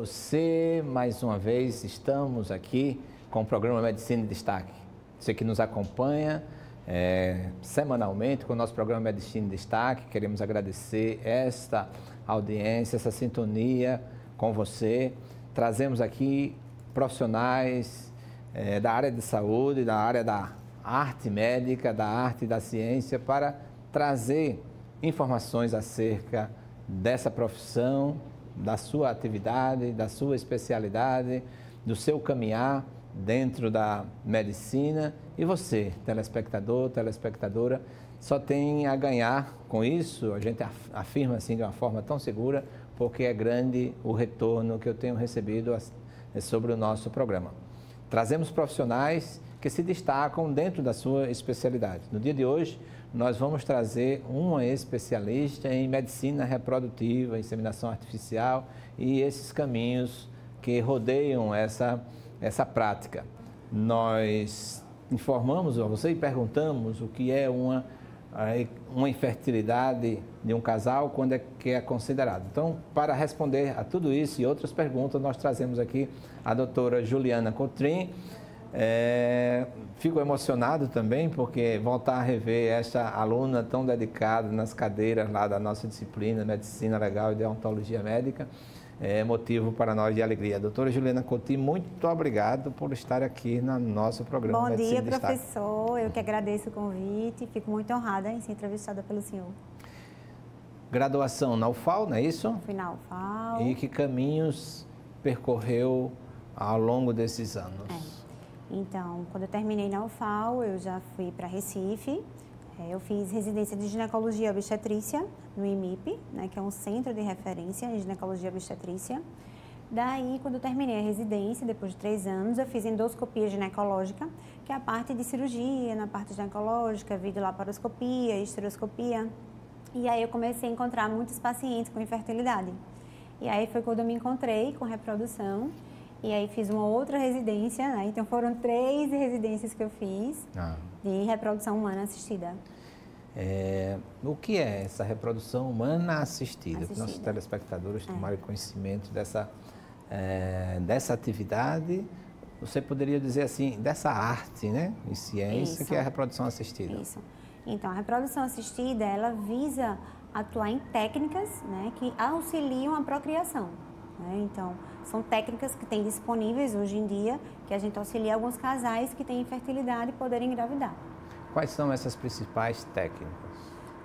você. Mais uma vez estamos aqui com o programa Medicina em Destaque. Você que nos acompanha semanalmente com o nosso programa Medicina em Destaque, queremos agradecer esta audiência, essa sintonia com você. Trazemos aqui profissionais da área de saúde, da área da arte médica, da arte e da ciência, para trazer informações acerca dessa profissão, da sua atividade, da sua especialidade, do seu caminhar dentro da medicina. E você, telespectador, telespectadora, só tem a ganhar com isso. A gente afirma assim de uma forma tão segura, porque é grande o retorno que eu tenho recebido sobre o nosso programa. Trazemos profissionais que se destacam dentro da sua especialidade. No dia de hoje, nós vamos trazer uma especialista em medicina reprodutiva, inseminação artificial e esses caminhos que rodeiam essa prática. Nós informamos a você e perguntamos o que é uma infertilidade de um casal, quando é que é considerado. Então, para responder a tudo isso e outras perguntas, nós trazemos aqui a doutora Juliana Cotrim. Fico emocionado também, porque voltar a rever essa aluna tão dedicada nas cadeiras lá da nossa disciplina, Medicina Legal e Deontologia Médica, é motivo para nós de alegria. Doutora Juliana Cotrim, muito obrigado por estar aqui no nosso programa Medicina em Destaque. Bom dia, professor. Eu que agradeço o convite. Fico muito honrada em ser entrevistada pelo senhor. Graduação na UFAL, não é isso? Fui na UFAL. E que caminhos percorreu ao longo desses anos? Então, quando eu terminei na UFAL, eu já fui para Recife. Eu fiz residência de ginecologia e obstetrícia no IMIP, né, que é um centro de referência em ginecologia e obstetrícia. Daí, quando eu terminei a residência, depois de 3 anos, eu fiz endoscopia ginecológica, que é a parte de cirurgia, na parte ginecológica, videolaparoscopia, esteroscopia. E aí eu comecei a encontrar muitos pacientes com infertilidade. E aí foi quando eu me encontrei com reprodução. E aí fiz uma outra residência, né? Então foram 3 residências que eu fiz de reprodução humana assistida. O que é essa reprodução humana assistida? Que nossos telespectadores tomarem conhecimento dessa atividade, você poderia dizer assim, dessa arte, né? Em ciência, Isso. Que é a reprodução assistida. Isso. Então, a reprodução assistida, ela visa atuar em técnicas, né, que auxiliam a procriação. Então, são técnicas que tem disponíveis hoje em dia, que a gente auxilia alguns casais que têm infertilidade poderem engravidar. Quais são essas principais técnicas?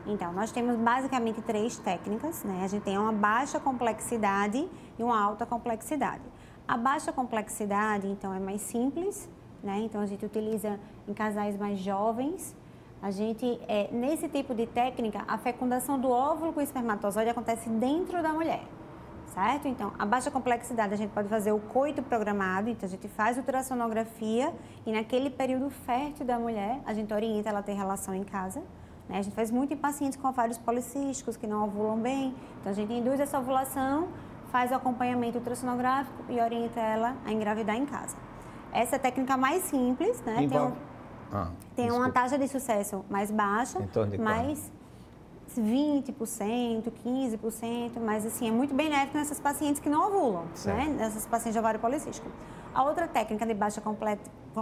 Então, nós temos basicamente 3 técnicas, né? A gente tem uma baixa complexidade e uma alta complexidade. A baixa complexidade, então, é mais simples, né? Então, a gente utiliza em casais mais jovens. A gente, nesse tipo de técnica, a fecundação do óvulo com o espermatozoide acontece dentro da mulher. Certo? Então, a baixa complexidade, a gente pode fazer o coito programado, então a gente faz ultrassonografia e naquele período fértil da mulher, a gente orienta ela a ter relação em casa, né? A gente faz muito em pacientes com ovários policísticos que não ovulam bem, então a gente induz essa ovulação, faz o acompanhamento ultrassonográfico e orienta ela a engravidar em casa. Essa é a técnica mais simples, né? Tem uma taxa de sucesso mais baixa, mas 20%, 15%, mas assim, é muito benéfico nessas pacientes que não ovulam, né? Nessas pacientes de ovário policístico. A outra técnica de baixa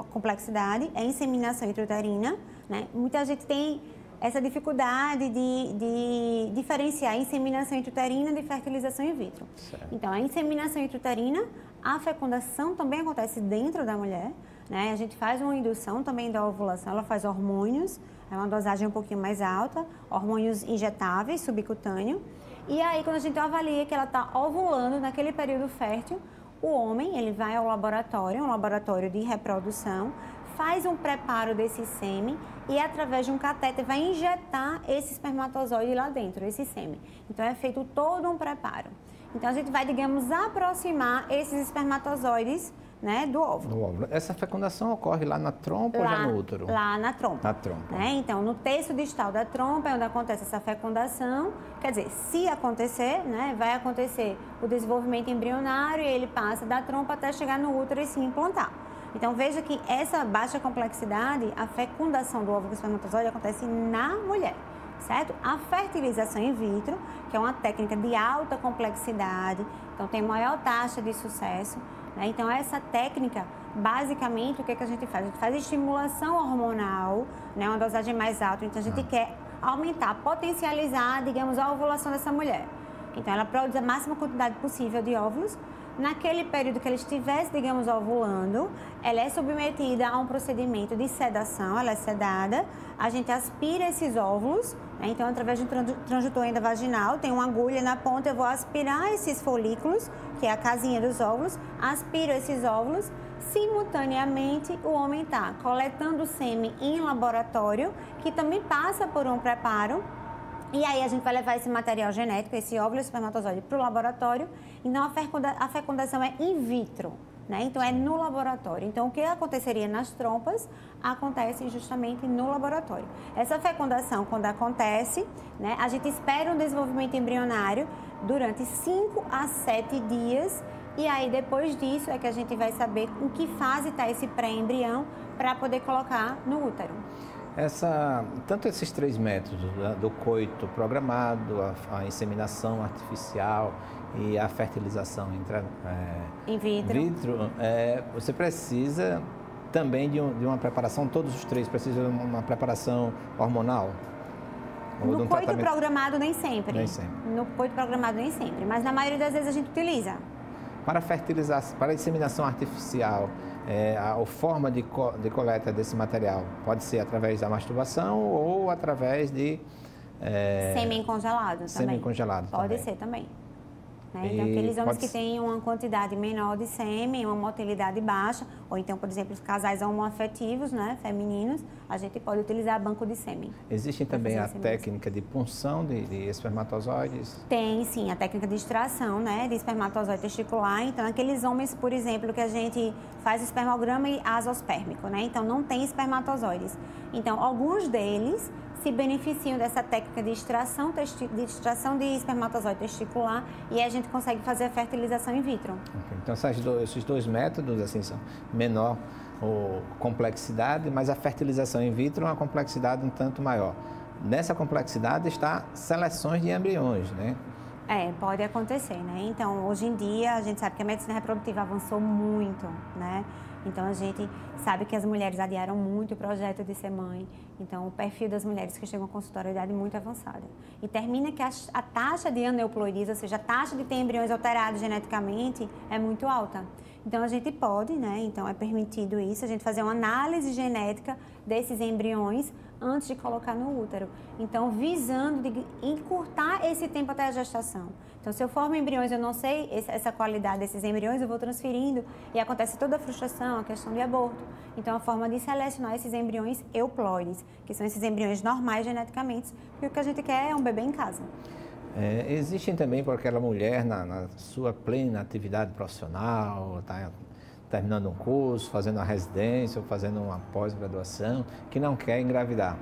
complexidade é a inseminação intrauterina, né? Muita gente tem essa dificuldade de diferenciar a inseminação intrauterina de fertilização in vitro. Então, a inseminação intrauterina, a fecundação também acontece dentro da mulher, né? A gente faz uma indução também da ovulação, ela faz hormônios, é uma dosagem um pouquinho mais alta, hormônios injetáveis, subcutâneo. E aí, quando a gente avalia que ela está ovulando naquele período fértil, o homem, ele vai ao laboratório, um laboratório de reprodução, faz um preparo desse sêmen e, através de um catéter, vai injetar esse espermatozoide lá dentro, esse sêmen. Então, é feito todo um preparo. Então, a gente vai, digamos, aproximar esses espermatozoides, né, do óvulo. Essa fecundação ocorre lá na trompa ou já no útero? Lá na trompa. Na trompa. Né? Então, no terço distal da trompa é onde acontece essa fecundação. Quer dizer, se acontecer, né, vai acontecer o desenvolvimento embrionário e ele passa da trompa até chegar no útero e se implantar. Então, veja que essa baixa complexidade, a fecundação do óvulo com espermatozoide acontece na mulher. Certo? A fertilização in vitro, que é uma técnica de alta complexidade, então tem maior taxa de sucesso, né? Então, essa técnica, basicamente, o que a gente faz? A gente faz estimulação hormonal, né? Uma dosagem mais alta, então a gente quer aumentar, potencializar, digamos, a ovulação dessa mulher. Então, ela produz a máxima quantidade possível de óvulos. Naquele período que ela estivesse, digamos, ovulando, ela é submetida a um procedimento de sedação, ela é sedada, a gente aspira esses óvulos, né? Então, através de um transdutor endovaginal, tem uma agulha na ponta, eu vou aspirar esses folículos, que é a casinha dos óvulos, aspiro esses óvulos, simultaneamente o homem está coletando o sêmen em laboratório, que também passa por um preparo. E aí a gente vai levar esse material genético, esse óvulo e espermatozoide, para o laboratório. Então a fecundação é in vitro, né? Então é no laboratório. Então o que aconteceria nas trompas acontece justamente no laboratório. Essa fecundação, quando acontece, né, a gente espera um desenvolvimento embrionário durante 5 a 7 dias. E aí depois disso é que a gente vai saber em que fase está esse pré-embrião para poder colocar no útero. Tanto esses 3 métodos, né, do coito programado, a inseminação artificial e a fertilização in vitro, você precisa também de uma preparação, todos os 3 precisam de uma preparação hormonal? No coito programado nem sempre. Nem sempre. No coito programado nem sempre, mas na maioria das vezes a gente utiliza. Para a inseminação artificial, a forma de coleta desse material pode ser através da masturbação ou através de... Sêmen congelado também. Sêmen congelado Pode ser também. Né? Então, aqueles homens que têm uma quantidade menor de sêmen, uma motilidade baixa, ou então, por exemplo, os casais homoafetivos, né, femininos, a gente pode utilizar banco de sêmen. Existe também a técnica de punção de espermatozoides? Tem, sim, a técnica de extração, né, de espermatozoide testicular. Então, aqueles homens, por exemplo, que a gente faz espermograma e azospérmico, né, então não tem espermatozoides. Então, alguns deles se beneficiam dessa técnica de extração de espermatozoide testicular e a gente consegue fazer a fertilização in vitro. Okay. Então, esses dois métodos assim, são menor complexidade, mas a fertilização in vitro é uma complexidade um tanto maior. Nessa complexidade está seleções de embriões, né? Pode acontecer, né? Então, hoje em dia, a gente sabe que a medicina reprodutiva avançou muito, né? Então, a gente sabe que as mulheres adiaram muito o projeto de ser mãe. Então, o perfil das mulheres que chegam ao consultório é idade muito avançada. E termina que a taxa de aneuploidia, ou seja, a taxa de ter embriões alterados geneticamente, é muito alta. Então, a gente pode, né? Então, é permitido isso, a gente fazer uma análise genética desses embriões antes de colocar no útero. Então, visando de encurtar esse tempo até a gestação. Então, se eu formo embriões, eu não sei essa qualidade desses embriões, eu vou transferindo e acontece toda a frustração, a questão de aborto. Então, a forma de selecionar esses embriões euploides, que são esses embriões normais geneticamente, porque o que a gente quer é um bebê em casa. Existem também por aquela mulher na sua plena atividade profissional, está terminando um curso, fazendo uma residência ou fazendo uma pós-graduação, que não quer engravidar.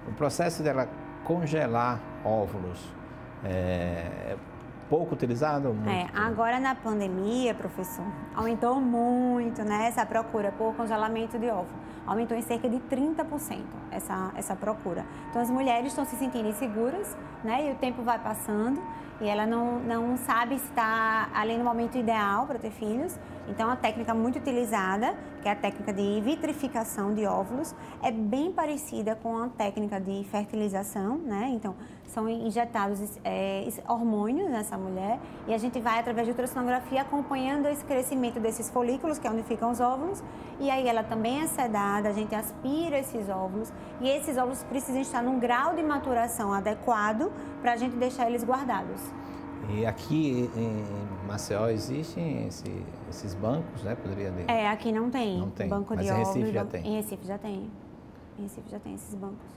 O processo dela congelar óvulos é pouco utilizado? Muito. Agora na pandemia, professor, aumentou muito, né, essa procura por congelamento de óvulo. Aumentou em cerca de 30% essa procura. Então as mulheres estão se sentindo inseguras, né, e o tempo vai passando e ela não sabe se está ali no momento ideal para ter filhos. Então, a técnica muito utilizada, que é a técnica de vitrificação de óvulos, é bem parecida com a técnica de fertilização, né? Então, são injetados hormônios nessa mulher e a gente vai, através de ultrassonografia, acompanhando esse crescimento desses folículos, que é onde ficam os óvulos, e aí ela também é sedada, a gente aspira esses óvulos e esses óvulos precisam estar num grau de maturação adequado para a gente deixar eles guardados. E aqui em Maceió existem esses bancos, né? Poderia ter. Aqui não tem. Não tem. Banco mas de em óvulos. Recife já tem. Em Recife já tem. Em Recife já tem esses bancos.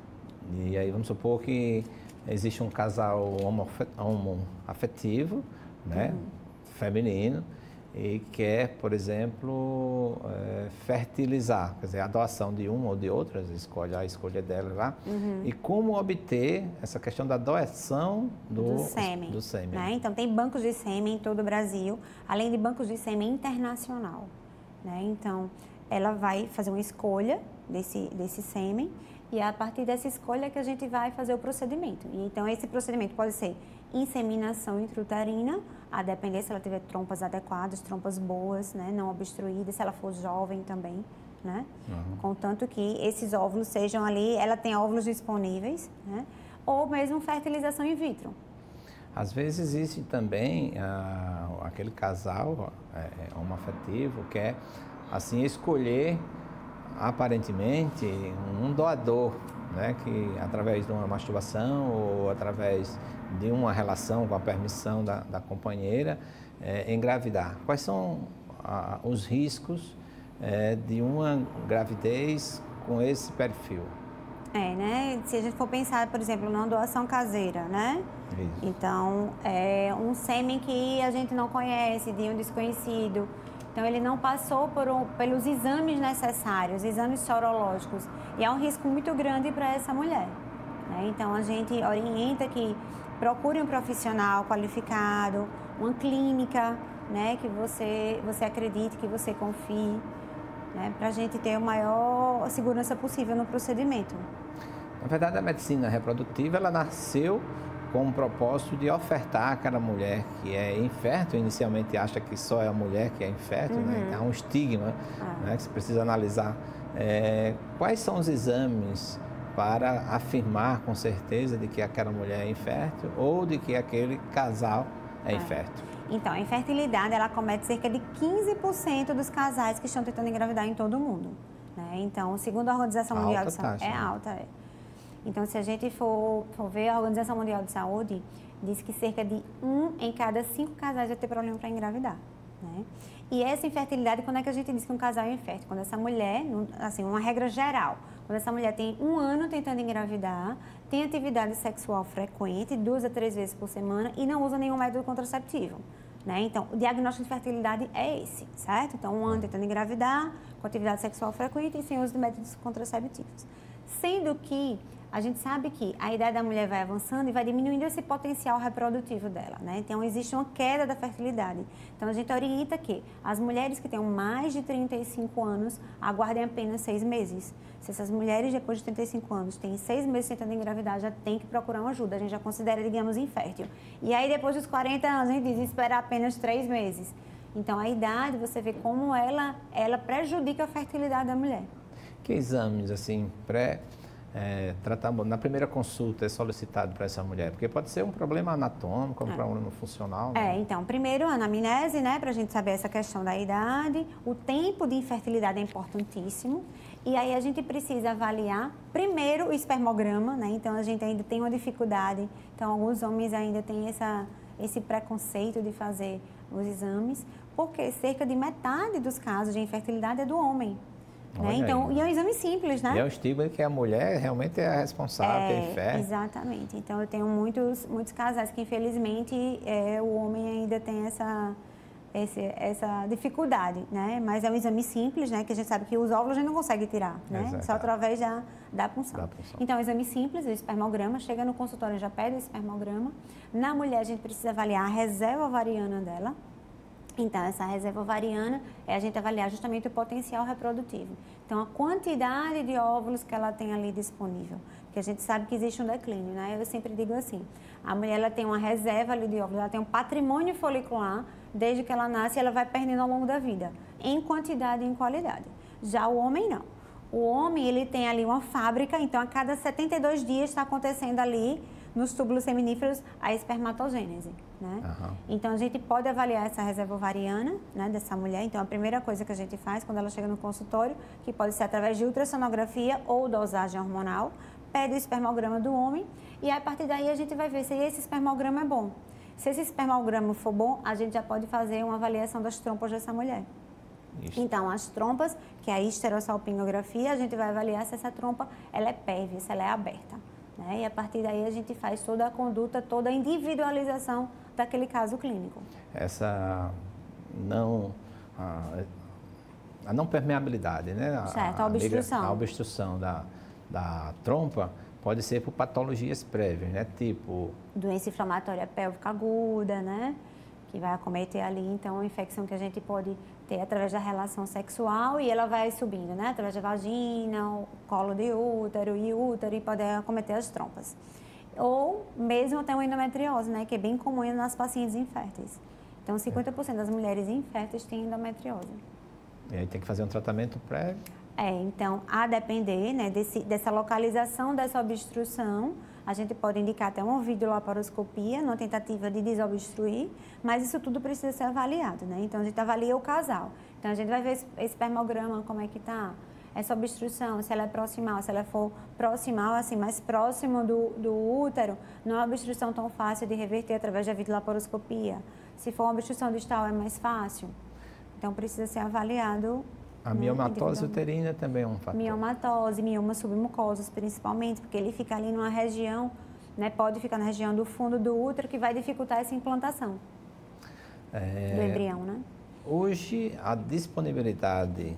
E aí vamos supor que existe um casal homoafetivo, né? Feminino, e quer, por exemplo, fertilizar, quer dizer, a doação de um ou de outro, a escolha dela lá, e como obter essa questão da doação do sêmen. Né? Então, tem bancos de sêmen em todo o Brasil, além de bancos de sêmen internacional. Né? Então, ela vai fazer uma escolha desse sêmen E é a partir dessa escolha que a gente vai fazer o procedimento. E, então, esse procedimento pode ser inseminação intrauterina, a depender se ela tiver trompas adequadas, trompas boas, né, não obstruídas, se ela for jovem também, né? Contanto que esses óvulos sejam ali, ela tem óvulos disponíveis, né? Ou mesmo fertilização in vitro. Às vezes existe também aquele casal homoafetivo que é assim escolher aparentemente um doador, né, que através de uma masturbação ou através de uma relação com a permissão da companheira engravidar. Quais são os riscos de uma gravidez com esse perfil? Né? Se a gente for pensar, por exemplo, numa doação caseira, né? Isso. Então, é um sêmen que a gente não conhece, de um desconhecido. Então, ele não passou pelos exames necessários, exames sorológicos. E é um risco muito grande para essa mulher, né? Então, a gente orienta que procure um profissional qualificado, uma clínica, né? Que você acredite, que você confie, né? Para a gente ter a maior segurança possível no procedimento. Na verdade, a medicina reprodutiva, ela nasceu com o propósito de ofertar àquela mulher que é infértil, inicialmente acha que só é a mulher que é infértil, né? Há um estigma, né, que você precisa analisar. Quais são os exames para afirmar com certeza de que aquela mulher é infértil ou de que aquele casal é infértil? Então, a infertilidade, ela acomete cerca de 15% dos casais que estão tentando engravidar em todo o mundo, né? Então, segundo a Organização Mundial de Saúde... É alta. Então, se a gente for ver, a Organização Mundial de Saúde diz que cerca de 1 em cada 5 casais vai ter problema para engravidar, né? E essa infertilidade, quando é que a gente diz que um casal é infértil? Quando essa mulher, assim, uma regra geral, quando essa mulher tem 1 ano tentando engravidar, tem atividade sexual frequente, 2 a 3 vezes por semana e não usa nenhum método contraceptivo, né? Então, o diagnóstico de fertilidade é esse, certo? Então, 1 ano tentando engravidar, com atividade sexual frequente e sem uso de métodos contraceptivos. Sendo que a gente sabe que a idade da mulher vai avançando e vai diminuindo esse potencial reprodutivo dela, né? Então, existe uma queda da fertilidade. Então, a gente orienta que as mulheres que tenham mais de 35 anos aguardem apenas 6 meses. Se essas mulheres, depois de 35 anos, têm 6 meses tentando engravidar, já tem que procurar uma ajuda. A gente já considera, digamos, infértil. E aí, depois dos 40 anos, a gente diz esperar apenas 3 meses. Então, a idade, você vê como ela prejudica a fertilidade da mulher. Que exames, assim, na primeira consulta é solicitado para essa mulher? Porque pode ser um problema anatômico, um problema funcional. Né? Então, primeiro a anamnese, né, para a gente saber essa questão da idade. O tempo de infertilidade é importantíssimo. E aí a gente precisa avaliar primeiro o espermograma, né? Então, a gente ainda tem uma dificuldade. Então, alguns homens ainda têm esse preconceito de fazer os exames, porque cerca de metade dos casos de infertilidade é do homem. Né? Então, e é um exame simples, né? E é o estigma que a mulher realmente é a responsável, tem fé. Exatamente. Então, eu tenho muitos casais que, infelizmente, o homem ainda tem essa dificuldade, né? Mas é um exame simples, né? Que a gente sabe que os óvulos a gente não consegue tirar, né? Exato. Só através da punção. Então, é um exame simples, o espermograma. Chega no consultório e já pede o espermograma. Na mulher, a gente precisa avaliar a reserva ovariana dela. Então, essa reserva ovariana é a gente avaliar justamente o potencial reprodutivo. Então, a quantidade de óvulos que ela tem ali disponível. Porque a gente sabe que existe um declínio, né? Eu sempre digo assim, a mulher ela tem uma reserva ali de óvulos, ela tem um patrimônio folicular, desde que ela nasce, ela vai perdendo ao longo da vida, em quantidade e em qualidade. Já o homem, não. O homem, ele tem ali uma fábrica, então a cada 72 dias está acontecendo ali, nos túbulos seminíferos, a espermatogênese, né? Então, a gente pode avaliar essa reserva ovariana, né, dessa mulher. Então, a primeira coisa que a gente faz quando ela chega no consultório, que pode ser através de ultrassonografia ou dosagem hormonal, pede o espermograma do homem e a partir daí a gente vai ver se esse espermograma é bom. Se esse espermograma for bom, a gente já pode fazer uma avaliação das trompas dessa mulher. Isso. Então, as trompas, que é a histerosalpingografia, a gente vai avaliar se essa trompa ela é pérvia, se ela é aberta. Né? E a partir daí a gente faz toda a conduta, toda a individualização daquele caso clínico. Essa a não permeabilidade, né? Certo, a obstrução. A obstrução da trompa pode ser por patologias prévias, né? Tipo... doença inflamatória pélvica aguda, né? Que vai acometer ali, então, uma infecção que a gente pode ter através da relação sexual e ela vai subindo, né? Através da vagina, o colo de útero e pode acometer as trompas. Ou mesmo até uma endometriose, né? Que é bem comum nas pacientes inférteis. Então, 50% das mulheres inférteis têm endometriose. E aí tem que fazer um tratamento prévio? Então, a depender, né, dessa localização dessa obstrução, a gente pode indicar até uma videolaparoscopia, numa tentativa de desobstruir, mas isso tudo precisa ser avaliado, né? Então, a gente avalia o casal. Então, a gente vai ver esse espermograma, como é que está, essa obstrução, se ela é proximal, se ela for proximal, assim, mais próximo do útero, não é uma obstrução tão fácil de reverter através da videolaparoscopia. Se for uma obstrução distal, é mais fácil. Então, precisa ser avaliado. A miomatose uterina também é um fator. Miomatose, miomas submucosos, principalmente, porque ele fica ali numa região, né, pode ficar na região do fundo do útero, que vai dificultar essa implantação do embrião, né? Hoje, a disponibilidade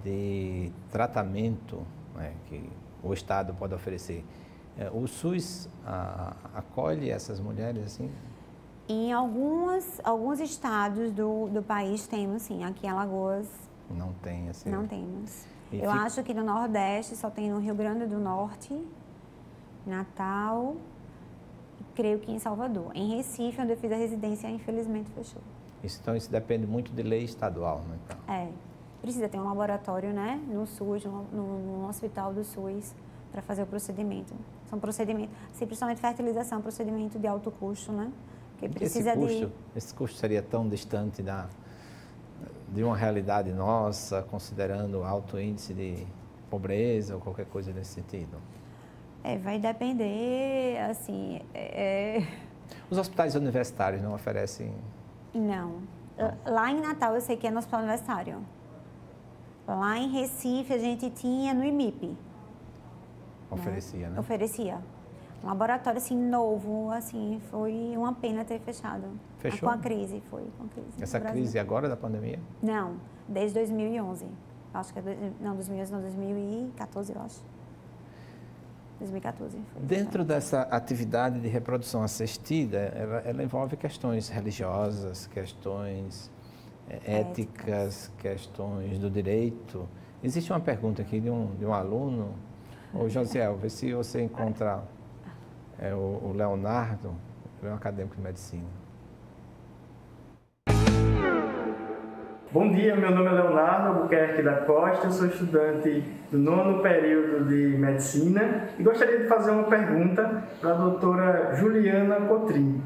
de tratamento, né, que o Estado pode oferecer, o SUS acolhe essas mulheres assim? Em alguns estados do país temos, sim. Aqui em Alagoas... Não tem, assim? Não temos. Eu acho que no Nordeste só tem no Rio Grande do Norte, Natal, e creio que em Salvador. Em Recife, onde eu fiz a residência, infelizmente fechou. Então, isso depende muito de lei estadual, né? Então. Precisa ter um laboratório, né, no SUS, no hospital do SUS, para fazer o procedimento. São procedimentos, assim, principalmente fertilização, procedimento de alto custo, né? Que precisa esse custo seria tão distante de uma realidade nossa, considerando alto índice de pobreza ou qualquer coisa nesse sentido? Vai depender, assim... Os hospitais universitários não oferecem? Não. Lá em Natal eu sei que é no hospital universitário. Lá em Recife a gente tinha no IMIP. Oferecia, né? Oferecia. Um laboratório, assim, novo, assim, foi uma pena ter fechado. Fechou? Com a crise, foi com a crise. Essa crise agora da pandemia? Não, desde 2011. Acho que não, 2011 não, 2014, eu acho. 2014. Foi Dentro dessa atividade de reprodução assistida, ela envolve questões religiosas, questões éticas, questões do direito. Existe uma pergunta aqui de um aluno. Ô, Josiel, vê se você encontra... o Leonardo, ele é um acadêmico de medicina. Bom dia, meu nome é Leonardo Albuquerque da Costa, eu sou estudante do 9º período de medicina e gostaria de fazer uma pergunta para a doutora Juliana Cotrim.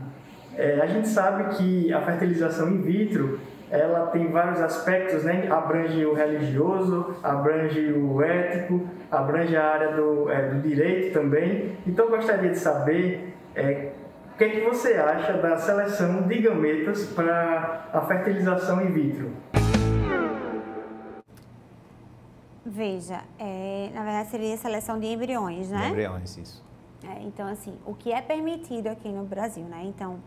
A gente sabe que a fertilização in vitro ela tem vários aspectos, né? Abrange o religioso, abrange o ético, abrange a área do direito também. Então, eu gostaria de saber o que é que você acha da seleção de gametas para a fertilização in vitro. Veja, na verdade seria seleção de embriões, né? De embriões, isso. Então, assim, o que é permitido aqui no Brasil, né? Então,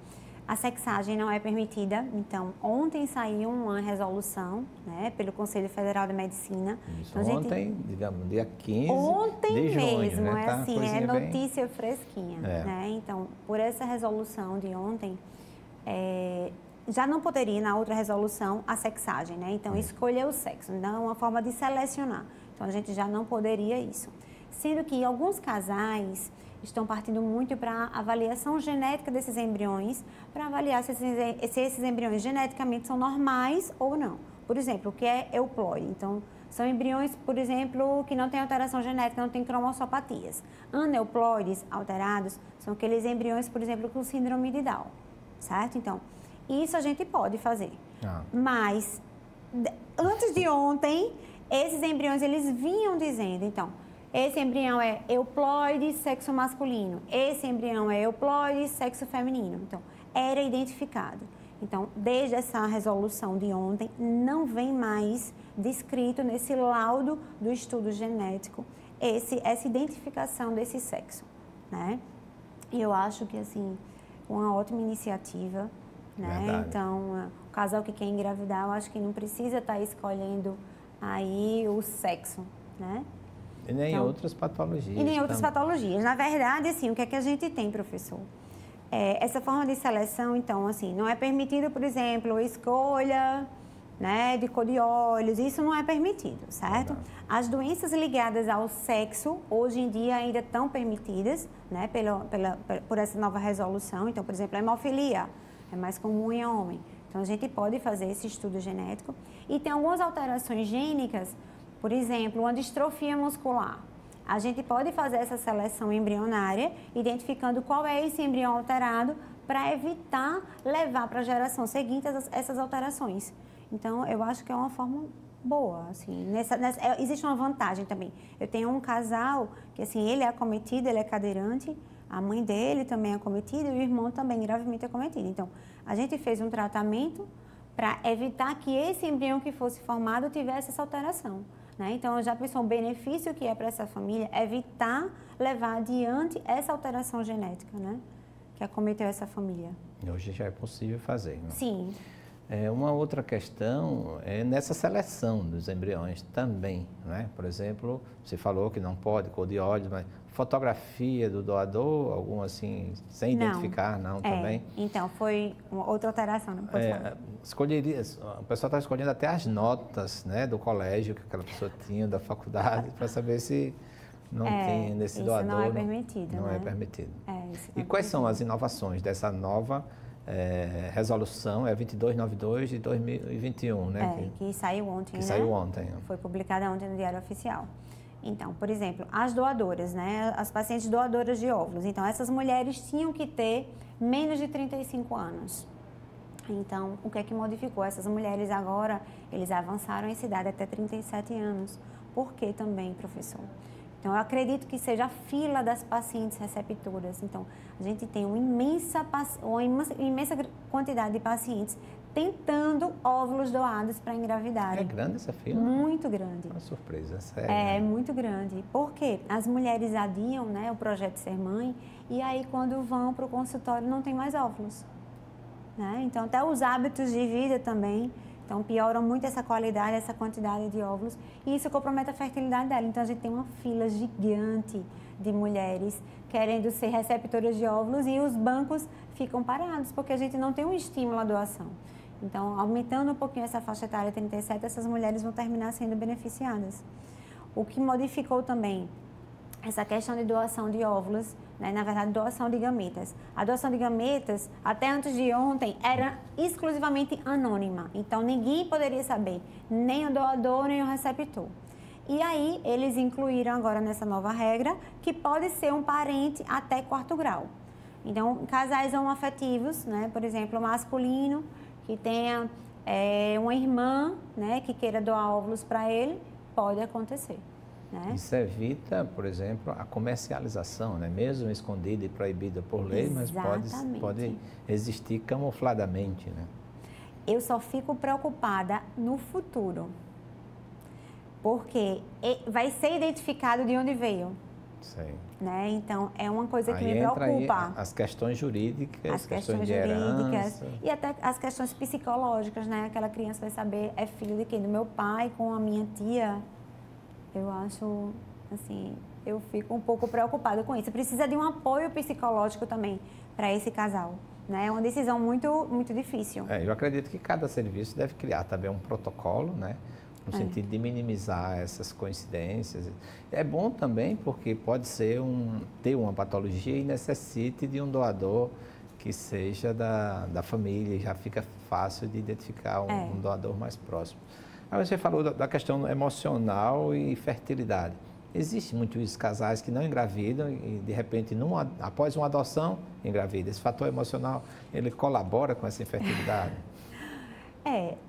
a sexagem não é permitida. Então, ontem saiu uma resolução, né, pelo Conselho Federal de Medicina. Isso, então, ontem, digamos, dia 15 ontem de junho, mesmo, né? Tá, assim, notícia fresquinha, né? Então, por essa resolução de ontem, já não poderia, na outra resolução, a sexagem, né? Então, escolher o sexo, não é uma forma de selecionar. Então, a gente já não poderia isso. Sendo que alguns casais estão partindo muito para a avaliação genética desses embriões, para avaliar se esses embriões geneticamente são normais ou não. Por exemplo, o que é euploide? Então, são embriões, por exemplo, que não têm alteração genética, não têm cromossopatias. Aneuploides alterados são aqueles embriões, por exemplo, com síndrome de Down, certo? Então, isso a gente pode fazer. Mas, antes de ontem, esses embriões, eles vinham dizendo, então, esse embrião é euploide, sexo masculino. Esse embrião é euploide, sexo feminino. Então, era identificado. Então, desde essa resolução de ontem, não vem mais descrito nesse laudo do estudo genético essa identificação desse sexo, né? E eu acho que, assim, uma ótima iniciativa, né? Verdade. Então, o casal que quer engravidar, eu acho que não precisa estar escolhendo aí o sexo, né? E nem outras patologias. E nem outras patologias. Na verdade, assim, o que é que a gente tem, professor? Essa forma de seleção, então, assim, não é permitido, por exemplo, escolha né, de cor de olhos, isso não é permitido, certo? As doenças ligadas ao sexo, hoje em dia, ainda estão permitidas, né, por essa nova resolução. Então, por exemplo, a hemofilia é mais comum em homem. Então, a gente pode fazer esse estudo genético. E tem algumas alterações gênicas, por exemplo, uma distrofia muscular. A gente pode fazer essa seleção embrionária, identificando qual é esse embrião alterado, para evitar levar para a geração seguinte essas alterações. Então, eu acho que é uma forma boa, assim, existe uma vantagem também. Eu tenho um casal que, assim, ele é acometido, ele é cadeirante, a mãe dele também é acometida e o irmão também gravemente acometido. Então, a gente fez um tratamento para evitar que esse embrião que fosse formado tivesse essa alteração, né? Então, já pensou o benefício que é para essa família evitar levar adiante essa alteração genética, né, que acometeu essa família. Hoje já é possível fazer, né? Sim. Uma outra questão é nessa seleção dos embriões também, né? Por exemplo, você falou que não pode cor de olhos, mas fotografia do doador, algum assim, sem identificar, não também? Então, foi uma outra alteração, não pode falar. O pessoal está escolhendo até as notas, né, do colégio que aquela pessoa tinha, da faculdade, para saber se não tem nesse doador. Isso não é permitido, Não né? É permitido. E quais são as inovações dessa nova resolução, 2292 de 2021, né? Que saiu ontem, que saiu ontem. Foi publicada ontem no Diário Oficial. Então, por exemplo, as doadoras, né? As pacientes doadoras de óvulos. Então, essas mulheres tinham que ter menos de 35 anos. Então, o que é que modificou? Essas mulheres agora, eles avançaram essa idade até 37 anos. Por que também, professor? Então, eu acredito que seja a fila das pacientes receptoras. Então, a gente tem uma imensa quantidade de pacientes tentando óvulos doados para engravidar. É grande essa fila? Muito grande. Uma surpresa, sério. É muito grande. Por quê? As mulheres adiam, né, o projeto de ser mãe, e aí quando vão para o consultório não tem mais óvulos, né? Então, até os hábitos de vida também. Então, pioram muito essa qualidade, essa quantidade de óvulos, e isso compromete a fertilidade dela. Então, a gente tem uma fila gigante de mulheres querendo ser receptoras de óvulos e os bancos ficam parados, porque a gente não tem um estímulo à doação. Então, aumentando um pouquinho essa faixa etária 37, essas mulheres vão terminar sendo beneficiadas. O que modificou também essa questão de doação de óvulos, né? Na verdade, doação de gametas. A doação de gametas, até antes de ontem, era exclusivamente anônima. Então, ninguém poderia saber, nem o doador, nem o receptor. E aí, eles incluíram agora nessa nova regra que pode ser um parente até 4º grau. Então, casais homoafetivos, né? Por exemplo, masculino, que tenha uma irmã, né, que queira doar óvulos para ele, pode acontecer. Né? Isso evita, por exemplo, a comercialização, né? Mesmo escondida e proibida por lei, Exatamente. mas pode existir camufladamente. Né? Eu só fico preocupada no futuro, porque vai ser identificado de onde veio. Sei. Né? Então, é uma coisa que aí me preocupa. Aí as questões jurídicas, as questões de jurídicas herança. E até as questões psicológicas, né? Aquela criança vai saber, é filho de quem? Do meu pai com a minha tia. Eu acho, assim, eu fico um pouco preocupada com isso. Precisa de um apoio psicológico também para esse casal, né? É uma decisão muito, muito difícil. Eu acredito que cada serviço deve criar também um protocolo, né? No sentido de minimizar essas coincidências. É bom também porque pode ser ter uma patologia e necessite de um doador que seja da família, e já fica fácil de identificar um doador mais próximo. Aí você falou da questão emocional e fertilidade. Existe muitos casais que não engravidam e, de repente, após uma adoção, engravidam. Esse fator emocional, ele colabora com essa infertilidade?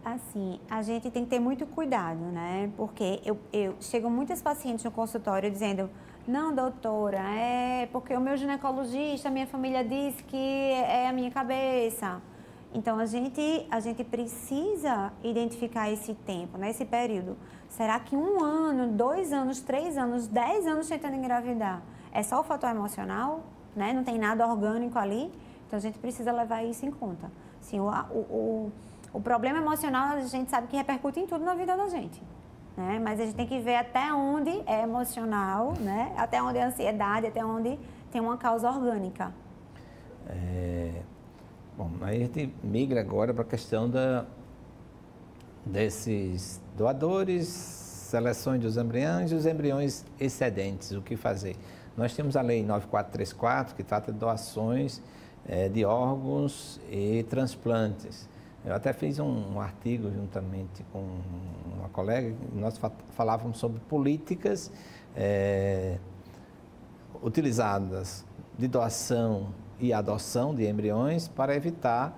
Assim, a gente tem que ter muito cuidado, né? Porque chegam muitas pacientes no consultório dizendo: não, doutora, é porque o meu ginecologista, a minha família disse que é a minha cabeça. Então, a gente precisa identificar esse tempo, né? Esse período. Será que 1 ano, 2 anos, 3 anos, 10 anos tentando engravidar é só o fator emocional, né? Não tem nada orgânico ali? Então, a gente precisa levar isso em conta. Assim, o problema emocional, a gente sabe que repercute em tudo na vida da gente, né? Mas a gente tem que ver até onde é emocional, né? Até onde é ansiedade, até onde tem uma causa orgânica. Bom, aí a gente migra agora para a questão desses doadores, seleções dos embriões e os embriões excedentes, o que fazer? Nós temos a Lei 9434, que trata de doações de órgãos e transplantes. Eu até fiz um artigo juntamente com uma colega, nós falávamos sobre políticas utilizadas de doação e adoção de embriões para evitar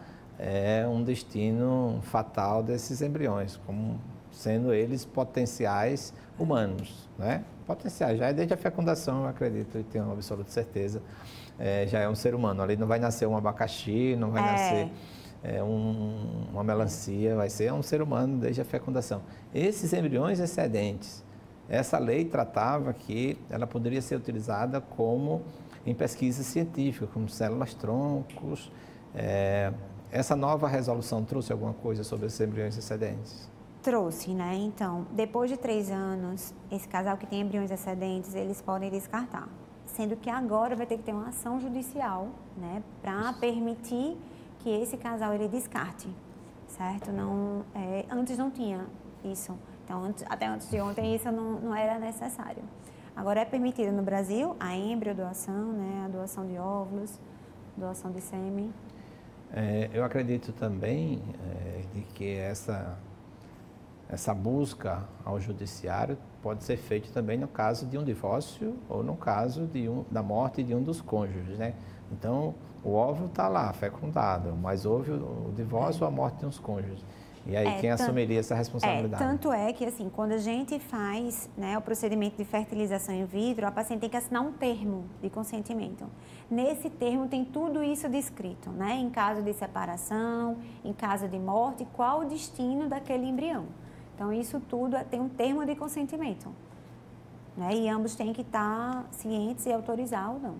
um destino fatal desses embriões, como sendo eles potenciais humanos, né? Potenciais, já é desde a fecundação, eu acredito e tenho absoluta certeza, já é um ser humano. Ali não vai nascer um abacaxi, não vai nascer uma melancia, vai ser um ser humano desde a fecundação. Esses embriões excedentes, essa lei tratava que ela poderia ser utilizada como em pesquisa científica, como células-troncos. Essa nova resolução trouxe alguma coisa sobre esses embriões excedentes? Trouxe, né? Então, depois de 3 anos, esse casal que tem embriões excedentes, eles podem descartar. Sendo que agora vai ter que ter uma ação judicial, né? Para permitir que esse casal ele descarte, certo? Não, antes não tinha isso. Então, até antes de ontem, isso não era necessário. Agora é permitido no Brasil a embriodoação, né? A doação de óvulos, doação de sêmen. Eu acredito também de que essa busca ao judiciário pode ser feita também no caso de um divórcio ou no caso da morte de um dos cônjuges, né? Então, o óvulo está lá, fecundado, mas houve o divórcio ou a morte de uns cônjuges. E aí, quem assumiria essa responsabilidade? Tanto é que, assim, quando a gente faz, né, o procedimento de fertilização in vitro, a paciente tem que assinar um termo de consentimento. Nesse termo tem tudo isso descrito, né? Em caso de separação, em caso de morte, qual o destino daquele embrião. Então, isso tudo tem um termo de consentimento, né? E ambos têm que estar cientes e autorizar ou não.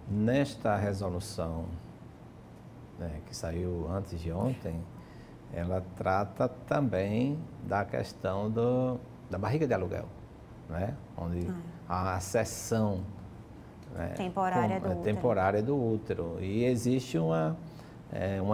Nesta resolução, né, que saiu antes de ontem, ela trata também da questão da barriga de aluguel, né? Onde a cessão, né, temporária do útero. E existe uma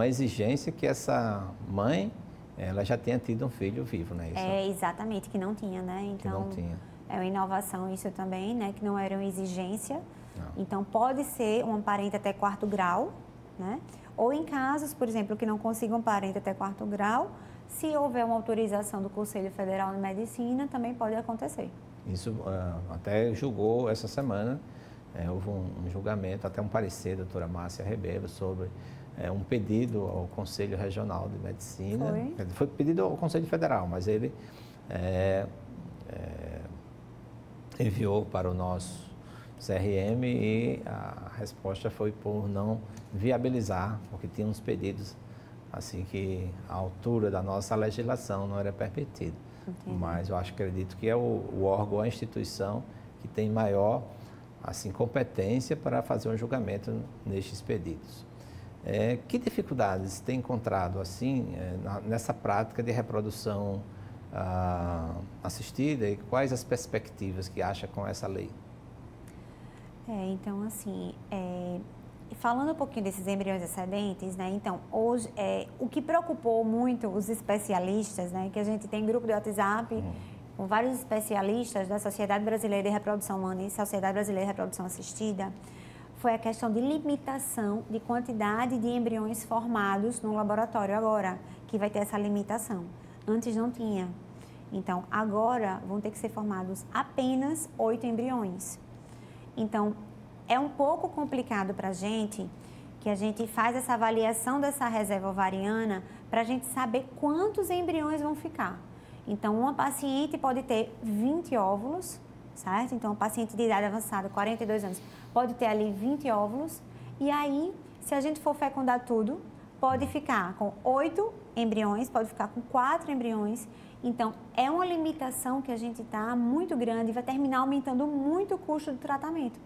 exigência que essa mãe ela já tenha tido um filho vivo, né? Isso, exatamente, que não tinha, né? Então, que não tinha. É uma inovação isso também, né? Que não era uma exigência. Não. Então, pode ser um parente até 4º grau, né? Ou em casos, por exemplo, que não consigam parente até 4º grau, se houver uma autorização do Conselho Federal de Medicina, também pode acontecer. Isso até julgou essa semana, houve um julgamento, até um parecer da doutora Márcia Rebelo sobre um pedido ao Conselho Regional de Medicina. Foi pedido ao Conselho Federal, mas ele enviou para o nosso CRM e a resposta foi por não viabilizar, porque tinha uns pedidos assim que a altura da nossa legislação não era permitido. Entendi. Mas eu acredito que é o órgão, a instituição que tem maior assim, competência para fazer um julgamento nestes pedidos. Que dificuldades tem encontrado assim nessa prática de reprodução assistida e quais as perspectivas que acha com essa lei? Então, assim, falando um pouquinho desses embriões excedentes, né? Então, hoje, o que preocupou muito os especialistas, né? Que a gente tem grupo de WhatsApp com vários especialistas da Sociedade Brasileira de Reprodução Humana e Sociedade Brasileira de Reprodução Assistida, foi a questão de limitação de quantidade de embriões formados no laboratório agora, que vai ter essa limitação. Antes não tinha. Então, agora vão ter que ser formados apenas 8 embriões. Então, é um pouco complicado para a gente, que a gente faz essa avaliação dessa reserva ovariana para a gente saber quantos embriões vão ficar. Então, uma paciente pode ter 20 óvulos, certo? Então, uma paciente de idade avançada, 42 anos, pode ter ali 20 óvulos. E aí, se a gente for fecundar tudo, pode ficar com 8 embriões, pode ficar com 4 embriões. Então, é uma limitação que a gente está muito grande e vai terminar aumentando muito o custo do tratamento.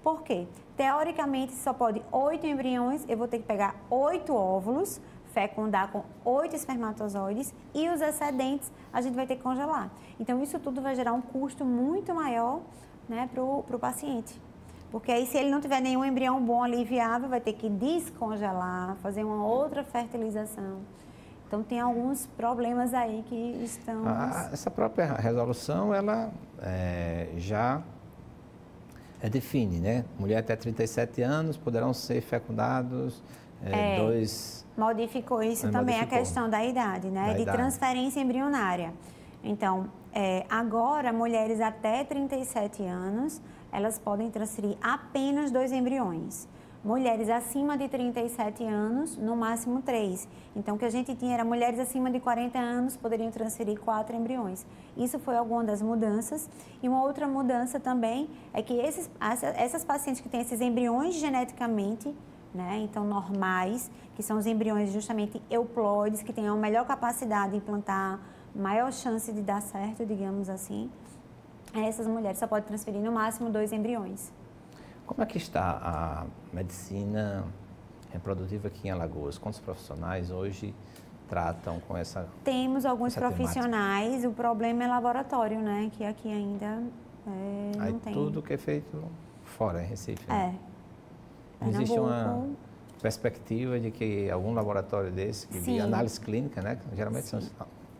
Por quê? Teoricamente, só pode 8 embriões, eu vou ter que pegar 8 óvulos, fecundar com 8 espermatozoides e os excedentes a gente vai ter que congelar. Então, isso tudo vai gerar um custo muito maior, né, para o paciente. Porque aí, se ele não tiver nenhum embrião bom ali viável, vai ter que descongelar, fazer uma outra fertilização. Então, tem alguns problemas aí que estão... Essa própria resolução, ela já define, né? Mulher até 37 anos poderão ser fecundados Modificou isso também, a questão da idade, né? De transferência embrionária. Então, agora, mulheres até 37 anos, elas podem transferir apenas 2 embriões. Mulheres acima de 37 anos, no máximo 3. Então, o que a gente tinha era mulheres acima de 40 anos poderiam transferir 4 embriões. Isso foi alguma das mudanças. E uma outra mudança também é que essas pacientes que têm esses embriões geneticamente, né, então normais, que são os embriões justamente euploides, que têm a melhor capacidade de implantar, maior chance de dar certo, digamos assim, essas mulheres só podem transferir no máximo 2 embriões. Como é que está a medicina reprodutiva aqui em Alagoas? Quantos profissionais hoje tratam com essa Temos alguns profissionais, temática? O problema é laboratório, né? Que aqui ainda não tem. Tudo que é feito fora, em Recife. Né? É. Existe uma perspectiva de que algum laboratório desse, de análise clínica, né? Geralmente são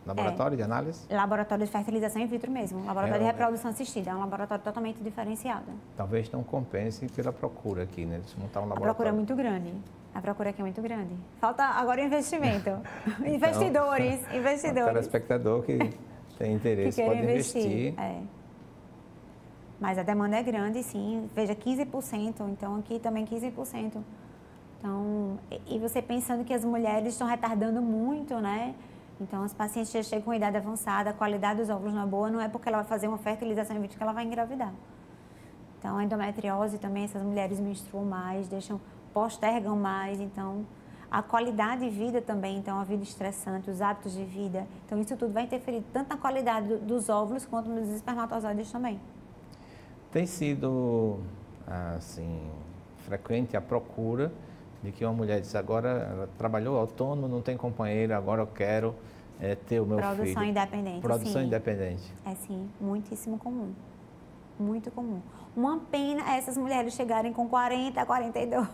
laboratório de análise? Laboratório de fertilização in vitro mesmo. Laboratório de reprodução assistida. É um laboratório totalmente diferenciado. Talvez não compense pela procura aqui, né? De montar um laboratório. A procura é muito grande. A procura aqui é muito grande. Falta agora o investimento. Então, investidores. O telespectador que tem interesse que pode investir. Mas a demanda é grande, sim. Veja, 15%. Então, aqui também 15%. Então, e você pensando que as mulheres estão retardando muito, né? Então, as pacientes já chegam com idade avançada, a qualidade dos óvulos não é boa, não é porque ela vai fazer uma fertilização in vitro que ela vai engravidar. Então, a endometriose também, essas mulheres menstruam mais, postergam mais, então, a qualidade de vida também, então, a vida estressante, os hábitos de vida. Então, isso tudo vai interferir tanto na qualidade dos óvulos quanto nos espermatozoides também. Tem sido, assim, frequente a procura de que uma mulher diz, agora ela trabalhou autônomo, não tem companheiro, agora eu quero ter o meu filho. Produção independente, Produção independente. É sim, muitíssimo comum. Muito comum. Uma pena essas mulheres chegarem com 40, 42.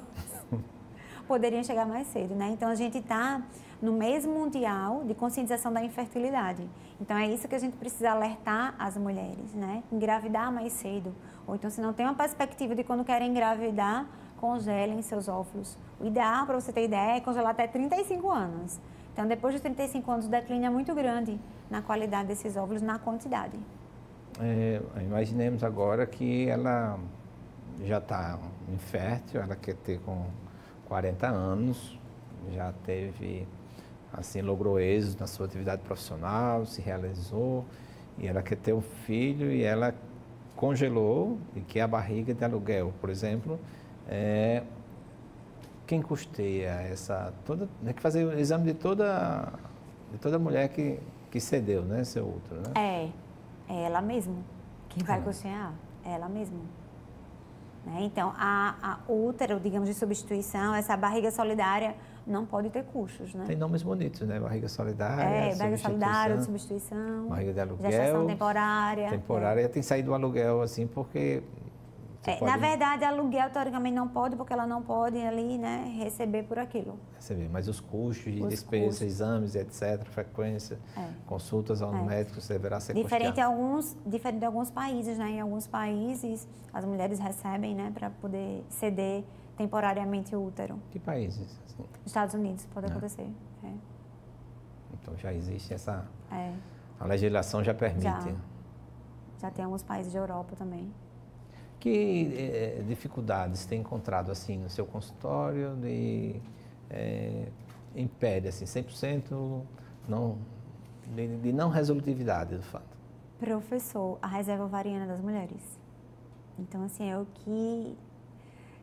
Poderiam chegar mais cedo, né? Então, a gente está no mês mundial de conscientização da infertilidade. Então, é isso que a gente precisa alertar as mulheres, né? Engravidar mais cedo. Ou então, se não tem uma perspectiva de quando querem engravidar, congelem seus óvulos. O ideal, para você ter ideia, é congelar até 35 anos. Então, depois de 35 anos, o declínio é muito grande na qualidade desses óvulos, na quantidade. Imaginemos agora que ela já está infértil, ela quer ter com 40 anos, já teve, assim, logrou êxito na sua atividade profissional, se realizou, e ela quer ter um filho e ela congelou, e que é a barriga de aluguel, por exemplo, quem custeia essa... Tem que fazer o exame de toda mulher que cedeu, né, seu útero, né? É ela mesma que vai custear, é ela mesma. Né? Então, a útero, digamos, de substituição, essa barriga solidária, não pode ter custos, né? Tem nomes bonitos, né? Barriga solidária, barriga solidária, substituição, barriga de aluguel, gestação temporária. Temporária, tem saído do aluguel, assim, porque... Na verdade, aluguel, teoricamente, não pode, porque ela não pode ali, né, receber por aquilo. Receber, mas os custos de despesa, exames, etc., frequência, consultas ao médico, deverá ser diferente de alguns países, né? Em alguns países, as mulheres recebem, né, para poder ceder temporariamente o útero. Que países? Assim? Estados Unidos, pode acontecer. Então, já existe essa... A legislação já permite. Já tem alguns países de Europa também. Que dificuldades tem encontrado, assim, no seu consultório impede, assim, 100% de não resolutividade, do fato? Professor, a reserva ovariana das mulheres. Então, assim, é o que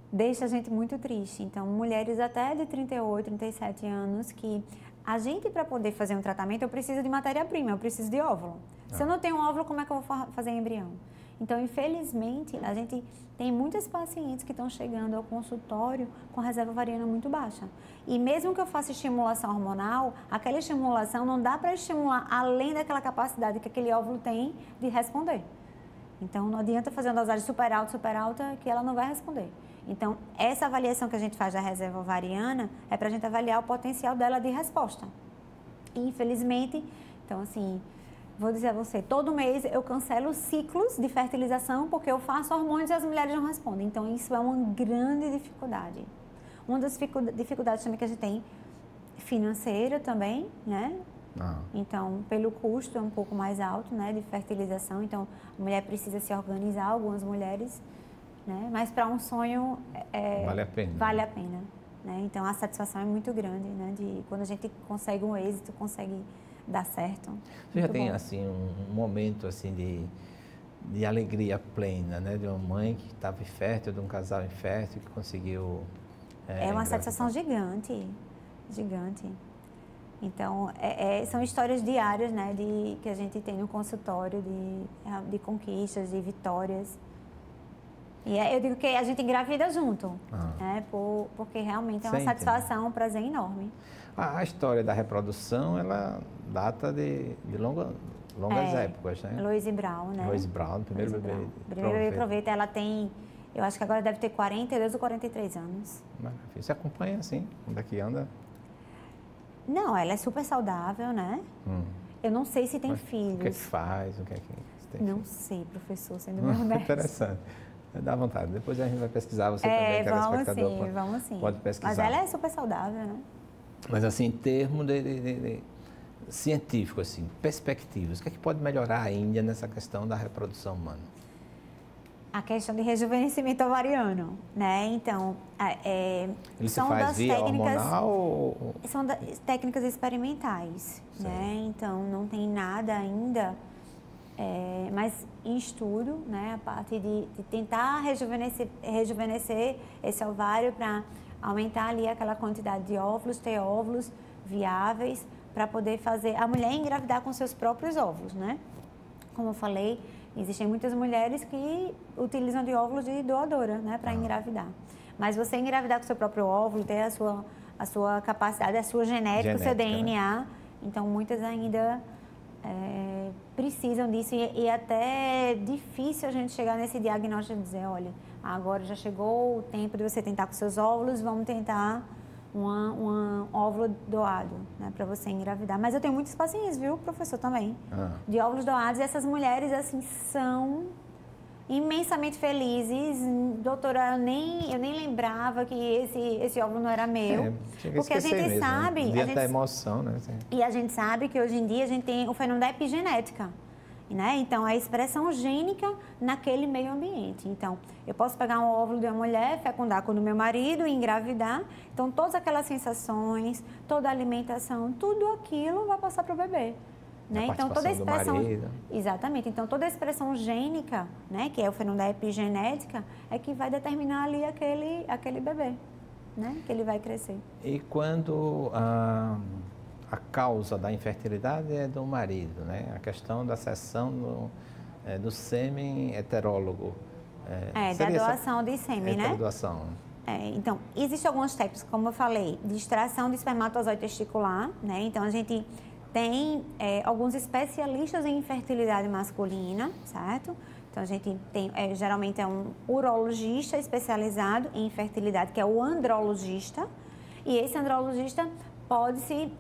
deixa a gente muito triste. Então, mulheres até de 38, 37 anos que a gente, para poder fazer um tratamento, eu preciso de matéria-prima, eu preciso de óvulo. Se eu não tenho óvulo, como é que eu vou fazer embrião? Então, infelizmente, a gente tem muitas pacientes que estão chegando ao consultório com reserva ovariana muito baixa. E mesmo que eu faça estimulação hormonal, aquela estimulação não dá para estimular além daquela capacidade que aquele óvulo tem de responder. Então, não adianta fazer uma dosagem super alta, que ela não vai responder. Então, essa avaliação que a gente faz da reserva ovariana é para a gente avaliar o potencial dela de resposta. infelizmente, então assim, vou dizer a você, todo mês eu cancelo ciclos de fertilização porque eu faço hormônios e as mulheres não respondem. Então, isso é uma grande dificuldade. Uma das dificuldades também que a gente tem financeira também, né? Então, pelo custo é um pouco mais alto, né, de fertilização. Então, a mulher precisa se organizar, algumas mulheres, né? Mas para um sonho vale a pena. Vale a pena, né? Então, a satisfação é muito grande, né? De quando a gente consegue um êxito, consegue dar certo. Você já tem, assim, um momento, assim, de alegria plena, né? De uma mãe que estava infértil, de um casal infértil que conseguiu... É uma satisfação gigante, gigante. Então, são histórias diárias, né? Que a gente tem no consultório, de conquistas, de vitórias. E eu digo que a gente engravida junto, né? Porque realmente é uma satisfação, um prazer enorme. A história da reprodução, ela data de longas épocas, né? Louise Brown, né? Louise Brown, primeiro bebê. Primeiro bebê Proveta, ela tem, eu acho que agora deve ter 42 ou 43 anos. Maravilha. Você acompanha, assim, onde é que anda? Não, ela é super saudável, né? Eu não sei se tem filhos. O que é que faz? O que é que tem não sei, professor, sendo meu honesto. Interessante. Dá vontade. Depois a gente vai pesquisar, você também, telespectador, vamos sim. pode pesquisar. Mas ela é super saudável, né? Mas assim, em termos de científico, assim, perspectivas, o que é que pode melhorar ainda nessa questão da reprodução humana? A questão de rejuvenescimento ovariano, né? Então, ele se faz via hormonal ou... São técnicas experimentais, né? Então, não tem nada ainda, mas em estudo, né? A parte de tentar rejuvenescer esse ovário para aumentar ali aquela quantidade de óvulos, ter óvulos viáveis para poder fazer a mulher engravidar com seus próprios óvulos, né? Como eu falei, existem muitas mulheres que utilizam de óvulos de doadora, né, para engravidar. Mas você engravidar com seu próprio óvulo, ter a sua capacidade, a sua genética, o seu DNA, né? Então muitas ainda precisam disso e até é difícil a gente chegar nesse diagnóstico e dizer, olha, agora já chegou o tempo de você tentar com seus óvulos, vamos tentar um óvulo doado, né, para você engravidar. Mas eu tenho muitos pacientes, viu, professor, também, de óvulos doados, e essas mulheres, assim, são imensamente felizes. Doutora, eu nem lembrava que esse óvulo não era meu. Porque a gente mesmo, sabe... Né? Dia da emoção, né? E a gente sabe que hoje em dia a gente tem o fenômeno da epigenética. Né? Então, a expressão gênica naquele meio ambiente. Então, eu posso pegar um óvulo de uma mulher, fecundar com o meu marido e engravidar. Então, todas aquelas sensações, toda a alimentação, tudo aquilo vai passar para o bebê. Né? Então, toda a expressão... Exatamente. Então, toda a expressão gênica, né, que é o fenômeno da epigenética, é que vai determinar ali aquele bebê, né, que ele vai crescer. E quando... A causa da infertilidade é do marido, né? A questão da cessão do sêmen heterólogo. Da doação de sêmen, né? Doação. Então, existem algumas técnicas, como eu falei, de extração de espermatozoide testicular, né? Então, a gente tem alguns especialistas em infertilidade masculina, certo? Então, a gente tem, geralmente é um urologista especializado em infertilidade, que é o andrologista, e esse andrologista pode-se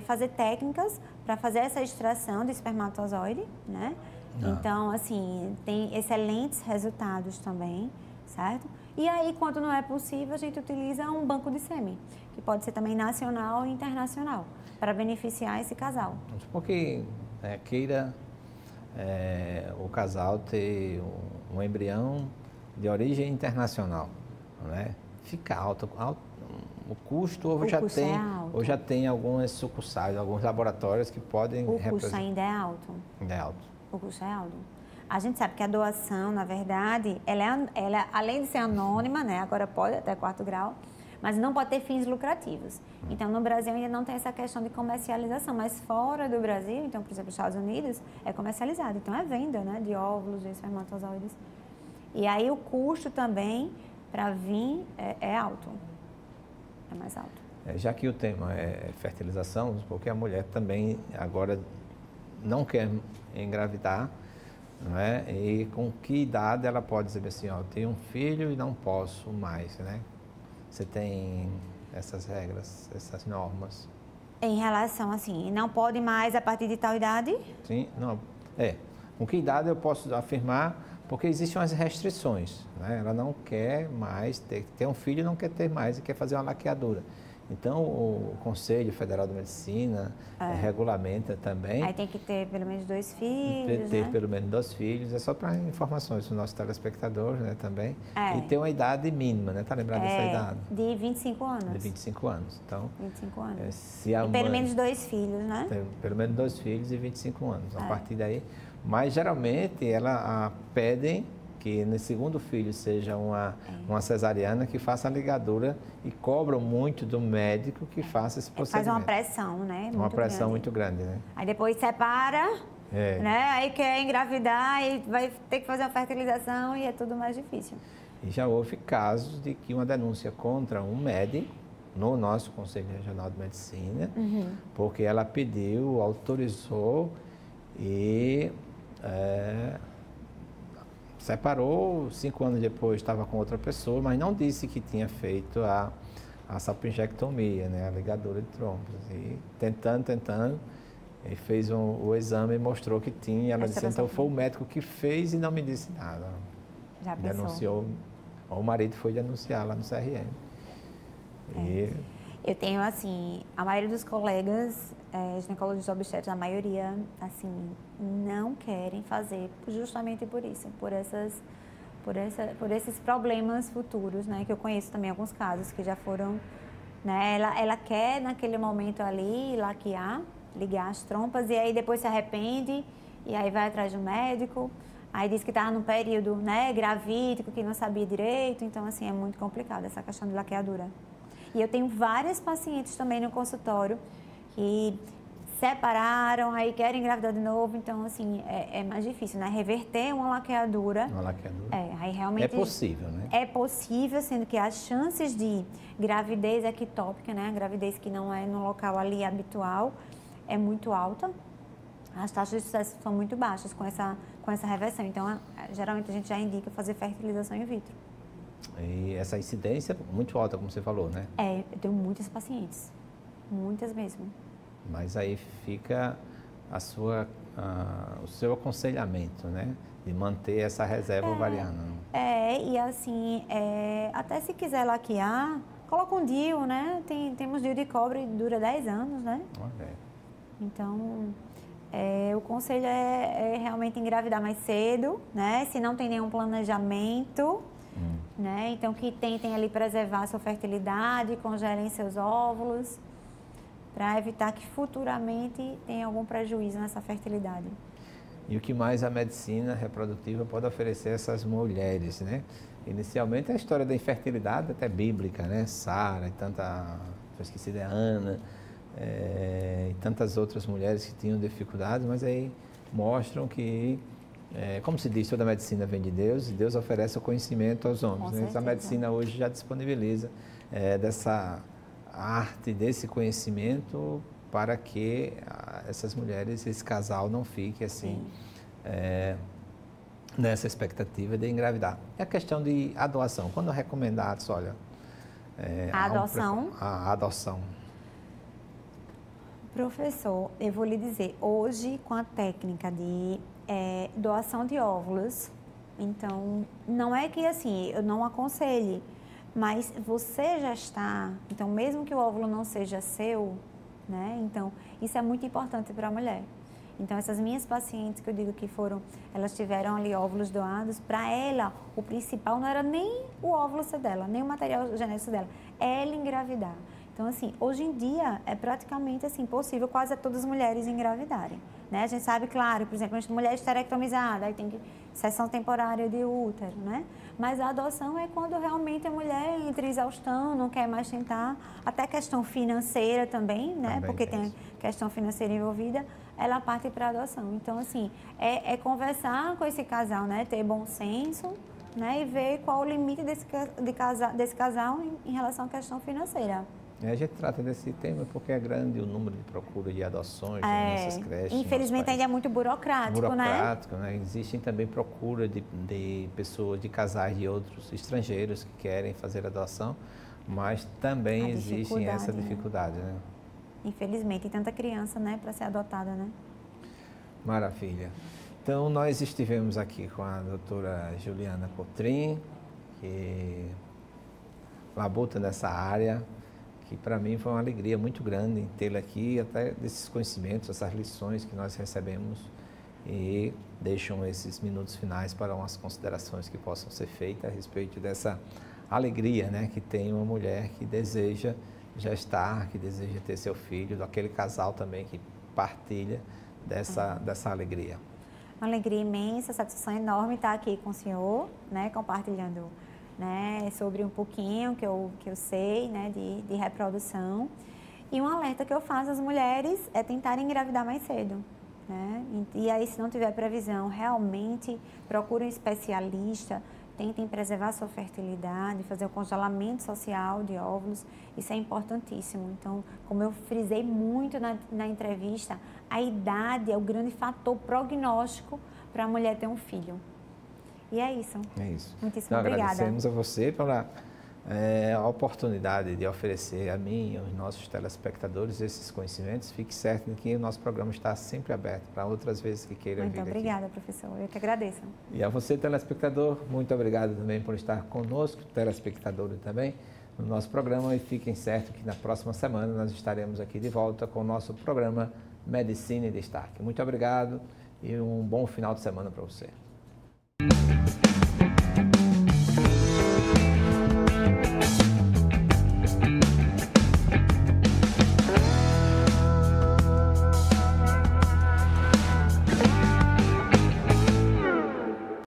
fazer técnicas para fazer essa extração de espermatozoide, né? Então, assim, tem excelentes resultados também, certo? E aí, quando não é possível, a gente utiliza um banco de sêmen, que pode ser também nacional e internacional, para beneficiar esse casal. Porque queira o casal ter um embrião de origem internacional, né? Fica alto o custo, ou já tem algumas sucursais, alguns laboratórios que podem... O custo ainda é alto. Ainda é alto. O custo é alto. A gente sabe que a doação, na verdade, ela além de ser anônima, né, agora pode até 4º grau, mas não pode ter fins lucrativos. Então, no Brasil ainda não tem essa questão de comercialização, mas fora do Brasil, então, por exemplo, nos Estados Unidos, é comercializado. Então, é venda, né, de óvulos, de espermatozoides. E aí, o custo também, para vir, é alto. É mais alto. Já que o tema é fertilização, porque a mulher também agora não quer engravidar, não é? E com que idade ela pode dizer assim, ó, eu tenho um filho e não posso mais, né? Você tem essas regras, essas normas? Em relação, assim, não pode mais a partir de tal idade? Sim, não. Com que idade eu posso afirmar? Porque existem umas restrições, né? Ela não quer mais ter um filho, não quer ter mais e quer fazer uma laqueadura. Então, o Conselho Federal de Medicina regulamenta também. Aí tem que ter pelo menos 2 filhos, Ter né? pelo menos 2 filhos, é só para informações dos nossos telespectadores, né, também. E ter uma idade mínima, né? Tá lembrado dessa idade? De 25 anos. De 25 anos. Então, 25 anos. Se a e pelo menos 2 filhos, né? Pelo menos 2 filhos e 25 anos. A partir daí. Mas, geralmente, pedem que no segundo filho seja uma cesariana que faça a ligadura e cobram muito do médico que faça esse procedimento. Faz uma pressão, né? Uma pressão muito grande, né? Aí depois separa, né? Aí quer engravidar e vai ter que fazer uma fertilização e é tudo mais difícil. E já houve casos de que uma denúncia contra um médico no nosso Conselho Regional de Medicina, porque ela pediu, autorizou e separou, 5 anos depois estava com outra pessoa, mas não disse que tinha feito a salpingectomia, né, a ligadura de trombos. E tentando, ele fez o exame e mostrou que tinha. Ela disse, então foi o médico que fez e não me disse nada. Já pensou? Denunciou, o marido foi denunciar lá no CRM. Eu tenho, assim, a maioria dos colegas ginecologistas obstetras, a maioria, assim, não querem fazer justamente por isso, por esses problemas futuros, né? Que eu conheço também alguns casos que já foram, né? Ela quer, naquele momento ali, ligar as trompas e aí depois se arrepende e aí vai atrás do médico. Aí diz que estava num período, né, gravídico, que não sabia direito. Então, assim, é muito complicado essa questão de laqueadura. E eu tenho várias pacientes também no consultório que separaram, aí querem engravidar de novo. Então, assim, é mais difícil, né? Reverter uma laqueadura. Uma laqueadura. Aí realmente... É possível, né? É possível, sendo que as chances de gravidez ectópica, né? Gravidez que não é no local ali habitual, é muito alta. As taxas de sucesso são muito baixas com essa reversão. Então, geralmente a gente já indica fazer fertilização in vitro. E essa incidência é muito alta, como você falou, né? Eu tenho muitas pacientes. Muitas mesmo. Mas aí fica o seu aconselhamento, né? De manter essa reserva ovariana. E assim, até se quiser laquear, coloca um DIU, né? Temos DIU de cobre e dura 10 anos, né? Então, o conselho é realmente engravidar mais cedo, né? Se não tem nenhum planejamento, né? Então, que tentem ali preservar a sua fertilidade, congelem seus óvulos, para evitar que futuramente tenha algum prejuízo nessa fertilidade. E o que mais a medicina reprodutiva pode oferecer a essas mulheres, né? Inicialmente a história da infertilidade até bíblica, né? Sara e esquecida é Ana, e tantas outras mulheres que tinham dificuldades, mas aí mostram que, como se diz, toda a medicina vem de Deus e Deus oferece o conhecimento aos homens. Né? A medicina hoje já disponibiliza dessa arte, desse conhecimento para que essas mulheres, esse casal não fique assim, nessa expectativa de engravidar. E a questão de adoção, quando é recomendado, olha... a adoção? A adoção. Professor, eu vou lhe dizer, hoje com a técnica de doação de óvulos, então, não é que assim, eu não aconselhe, mas você já está, então mesmo que o óvulo não seja seu, né? Então, isso é muito importante para a mulher. Então, essas minhas pacientes que eu digo que elas tiveram ali óvulos doados, para ela, o principal não era nem o óvulo ser dela, nem o material genético dela, é ela engravidar. Então, assim, hoje em dia é praticamente assim, possível quase a todas as mulheres engravidarem. Né? A gente sabe, claro, por exemplo, mulher esterectomizada, aí tem que cessão temporária de útero, né? Mas a adoção é quando realmente a mulher entra em exaustão, não quer mais tentar, até questão financeira também, né? Porque tem questão financeira envolvida, ela parte para a adoção. Então, assim, é conversar com esse casal, né? Ter bom senso, né? E ver qual o limite desse casal em relação à questão financeira. A gente trata desse tema porque é grande o número de procura de adoções nessas creches. Infelizmente ainda é muito burocrático, né? Existem também procura de pessoas, de casais de outros estrangeiros que querem fazer adoção, mas também existe essa dificuldade, né? infelizmente, e tanta criança, né, para ser adotada, né? Maravilha. Então, nós estivemos aqui com a doutora Juliana Cotrim, que labuta nessa área, que para mim foi uma alegria muito grande em tê-la aqui, até desses conhecimentos, essas lições que nós recebemos, e deixam esses minutos finais para umas considerações que possam ser feitas a respeito dessa alegria, né, que tem uma mulher que deseja gestar, que deseja ter seu filho, daquele casal também que partilha dessa alegria. Uma alegria imensa, satisfação enorme estar aqui com o senhor, né, compartilhando, né, sobre um pouquinho que eu sei, né, de reprodução. E um alerta que eu faço às mulheres é tentarem engravidar mais cedo, né? E aí, se não tiver previsão, realmente procure um especialista, tentem preservar sua fertilidade, fazer o congelamento social de óvulos, isso é importantíssimo. Então, como eu frisei muito na entrevista, a idade é o grande fator prognóstico para a mulher ter um filho. E é isso. É isso. Muitíssimo obrigada. Agradecemos a você pela a oportunidade de oferecer a mim e aos nossos telespectadores esses conhecimentos. Fique certo de que o nosso programa está sempre aberto para outras vezes que queiram vir aqui. Muito obrigada, professor. Eu que agradeço. E a você, telespectador, muito obrigado também por estar conosco, telespectador também, no nosso programa. E fiquem certos que na próxima semana nós estaremos aqui de volta com o nosso programa Medicina em Destaque. Muito obrigado e um bom final de semana para você.